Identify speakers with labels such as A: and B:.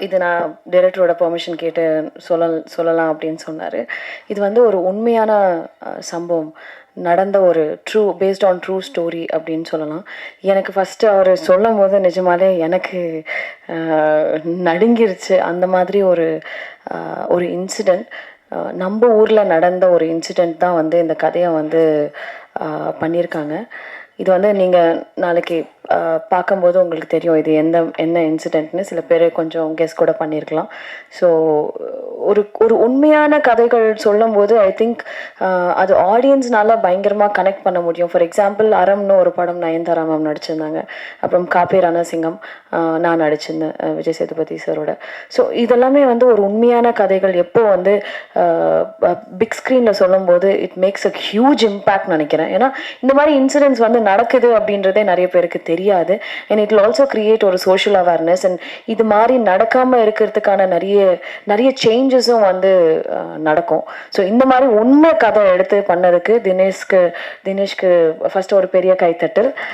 A: இது நான் டைரக்டரோட பெர்மிஷன் கேட்டு சொல்லலாம் அப்படின்னு சொன்னார். இது வந்து ஒரு உண்மையான சம்பவம், நடந்த ஒரு பேஸ்ட் ஆன் ட்ரூ ஸ்டோரி அப்படின்னு சொல்லலாம். எனக்கு ஃபஸ்ட்டு அவர் சொல்லும் போது நிஜமாலே எனக்கு நடுங்கிருச்சு. அந்த மாதிரி ஒரு இன்சிடெண்ட், நம்ம ஊரில் நடந்த ஒரு இன்சிடெண்ட் தான் வந்து இந்த கதையை வந்து பண்ணியிருக்காங்க. இது வந்து நீங்கள் நாளைக்கு பார்க்கும்போது உங்களுக்கு தெரியும் இது என்ன இன்சிடெண்ட்னு. சில பேர் கொஞ்சம் கெஸ் கூட பண்ணியிருக்கலாம். ஸோ ஒரு உண்மையான கதைகள் சொல்லும்போது ஐ திங்க் அது ஆடியன்ஸ்னால பயங்கரமாக கனெக்ட் பண்ண முடியும். ஃபார் எக்ஸாம்பிள் அறம்னு ஒரு படம் நயன்தாரா மேம் நடிச்சிருந்தாங்க. அப்புறம் காப்பே ரணசிங்கம் நான் நடிச்சிருந்தேன் விஜய் சேதுபதி சாரோட. ஸோ இதெல்லாமே வந்து ஒரு உண்மையான கதைகள் எப்போ வந்து பிக் ஸ்க்ரீனில் சொல்லும்போது it makes a huge impact நினைக்கிறேன். ஏன்னா இந்த மாதிரி இன்சிடென்ட்ஸ் வந்து நடக்குது அப்படின்றதே நிறைய பேருக்கு தெரியாது. And it will also create ஒரு சோஷியல் அவேர்னஸ். அண்ட் இது மாதிரி நடக்காமல் இருக்கிறதுக்கான நிறைய சேஞ்சஸும் வந்து நடக்கும். ஸோ இந்த மாதிரி உண்மை கதை எடுத்து பண்ணதுக்கு தினேஷ்க்கு ஃபர்ஸ்ட் ஒரு பெரிய கைத்தட்டல்.